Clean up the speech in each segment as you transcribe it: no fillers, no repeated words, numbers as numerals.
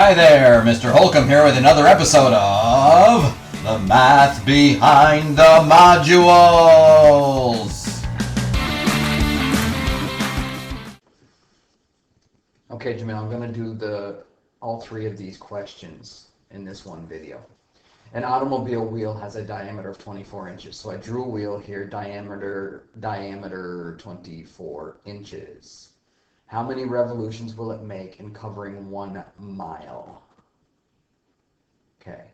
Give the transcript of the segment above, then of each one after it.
Hi there, Mr. Holcomb here with another episode of The Math Behind the Modules. Okay, Jamil, I'm going to do all three of these questions in this one video. An automobile wheel has a diameter of 24 inches. So I drew a wheel here, diameter 24 inches. How many revolutions will it make in covering 1 mile? Okay.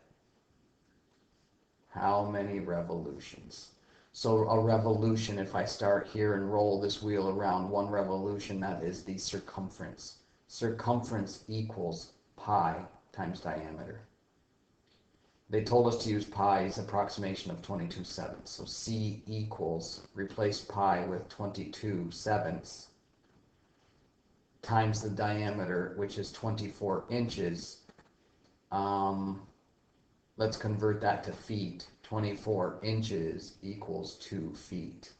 How many revolutions? So a revolution, if I start here and roll this wheel around 1 revolution, that is the circumference. Circumference equals pi times diameter. They told us to use pi's approximation of 22/7. So C equals, replace pi with 22/7 times the diameter, which is 24 inches. Let's convert that to feet. 24 inches equals 2 feet.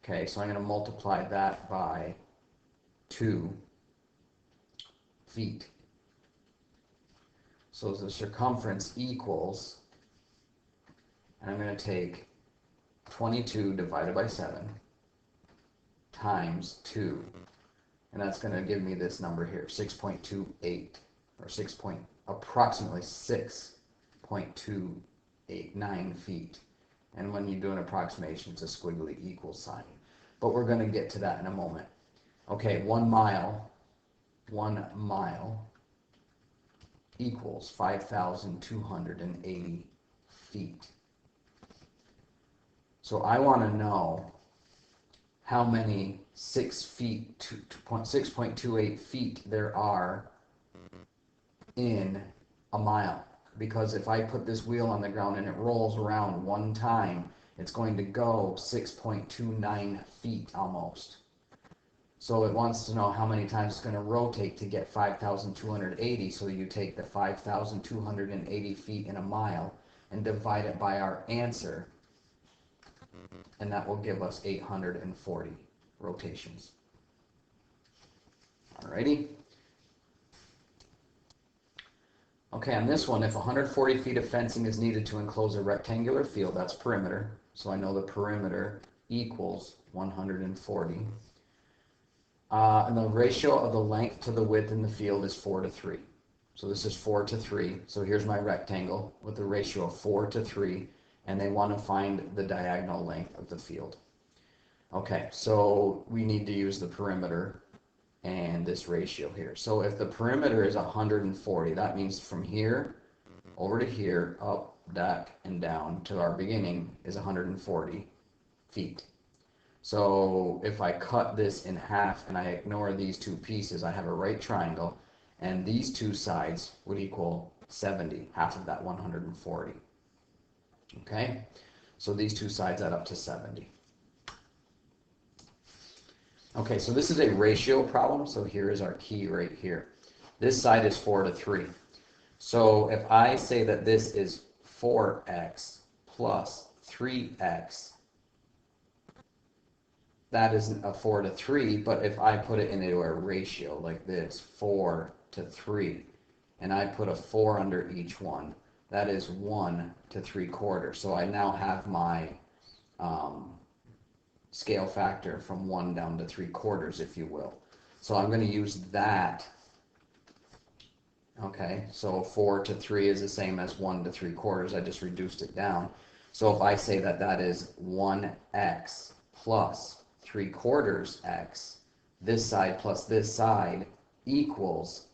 Okay, so I'm going to multiply that by 2 feet. So the circumference equals, and I'm going to take 22 divided by 7 times 2. And that's going to give me this number here, 6.28, or approximately 6.289 feet. And when you do an approximation, it's a squiggly equal sign. But we're going to get to that in a moment. Okay, 1 mile equals 5,280 feet. So I want to know how many 6.28 feet there are in a mile. Because if I put this wheel on the ground and it rolls around 1 time, it's going to go 6.29 feet almost. So it wants to know how many times it's going to rotate to get 5,280. So you take the 5,280 feet in a mile and divide it by our answer, and that will give us 840 rotations. Alrighty. Okay, on this one, if 140 feet of fencing is needed to enclose a rectangular field, that's perimeter. So I know the perimeter equals 140. And the ratio of the length to the width in the field is 4:3. So this is 4:3. So here's my rectangle with a ratio of 4:3, and they want to find the diagonal length of the field. Okay, so we need to use the perimeter and this ratio here. So if the perimeter is 140, that means from here over to here, up, back, and down to our beginning is 140 feet. So if I cut this in half and I ignore these two pieces, I have a right triangle, and these two sides would equal 70, half of that 140. Okay, so these two sides add up to 70. Okay, so this is a ratio problem, so here is our key right here. This side is 4:3. So if I say that this is 4x plus 3x, that isn't a 4:3, but if I put it into a ratio like this, 4:3, and I put a 4 under each one, that is 1:3. So I now have my scale factor from 1 down to 3/4, if you will. So I'm going to use that. Okay, so 4:3 is the same as 1:3. I just reduced it down. So if I say that that is 1x plus 3/4 x, this side plus this side equals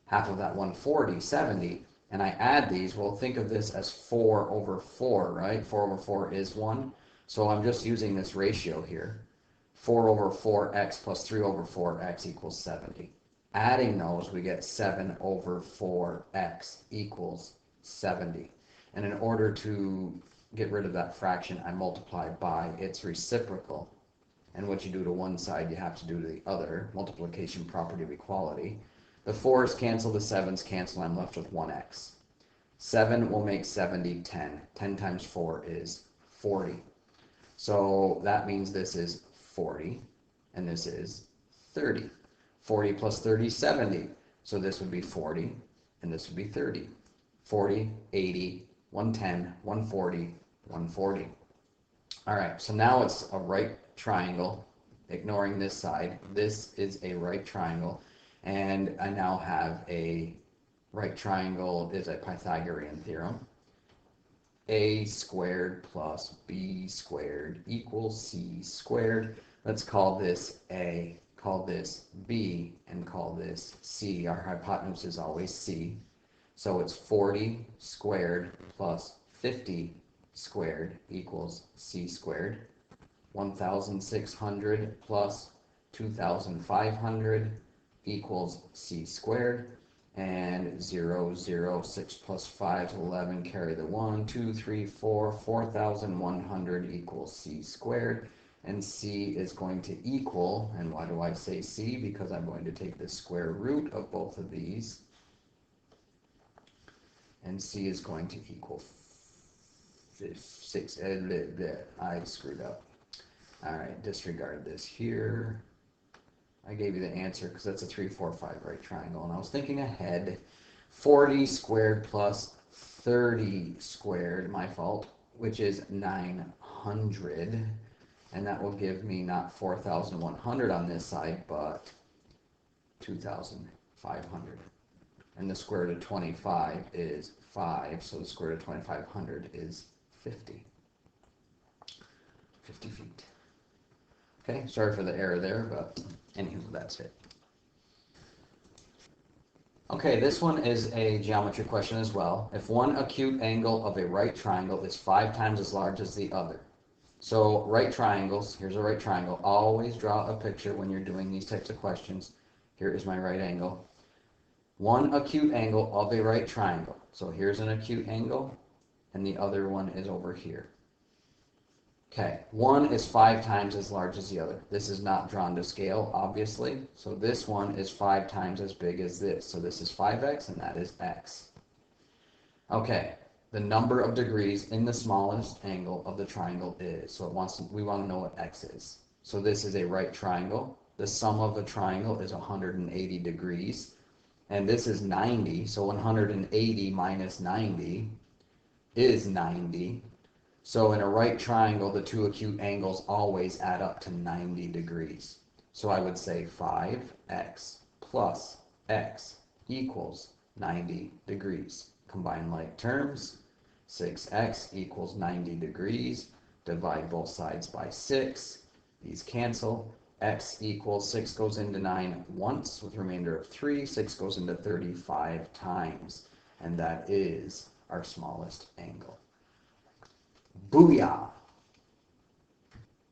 half of that 140, 70, and I add these, well, think of this as 4/4, right? 4/4 is 1, so I'm just using this ratio here. 4/4x plus 3/4x equals 70. Adding those, we get 7/4x equals 70. And in order to get rid of that fraction, I multiply by its reciprocal. And what you do to one side, you have to do to the other. Multiplication property of equality. The 4's cancel, the 7's cancel, I'm left with 1x. 7 will make 70, 10. 10 times 4 is 40. So that means this is 40, and this is 30. 40 plus 30 is 70. So this would be 40, and this would be 30. 40, 80, 110, 140, 140. All right, so now it's a right triangle, ignoring this side. This is a right triangle, and I now have a right triangle is a Pythagorean theorem. A squared plus B squared equals C squared. Let's call this A, call this B, and call this C. Our hypotenuse is always C. So it's 40 squared plus 50 squared equals C squared. 1,600 plus 2,500 equals C squared. And 0, 0, 6 plus 5 is 11, carry the 1, 2, 3, 4, 4,100 equals C squared. And C is going to equal, and why do I say C? Because I'm going to take the square root of both of these. And C is going to equal 6. I screwed up. All right, disregard this here. I gave you the answer because that's a 3, 4, 5 right triangle, and I was thinking ahead. 40 squared plus 30 squared, my fault, which is 900, and that will give me not 4,100 on this side, but 2,500. And the square root of 25 is 5, so the square root of 2,500 is 50. 50 feet. Okay, sorry for the error there, but anywho, that's it. Okay, this one is a geometry question as well. If one acute angle of a right triangle is 5 times as large as the other. So right triangles, here's a right triangle. Always draw a picture when you're doing these types of questions. Here is my right angle. One acute angle of a right triangle. So here's an acute angle, and the other one is over here. Okay, one is 5 times as large as the other. This is not drawn to scale, obviously. So this one is 5 times as big as this. So this is 5x, and that is x. Okay, the number of degrees in the smallest angle of the triangle is. So we want to know what x is. So this is a right triangle. The sum of the triangle is 180 degrees. And this is 90, so 180 minus 90 is 90. So in a right triangle, the two acute angles always add up to 90 degrees. So I would say 5x plus x equals 90 degrees. Combine like terms, 6x equals 90 degrees. Divide both sides by 6. These cancel. X equals 6 goes into 9 once with a remainder of 3. 6 goes into 35 times. And that is our smallest angle. Booyah!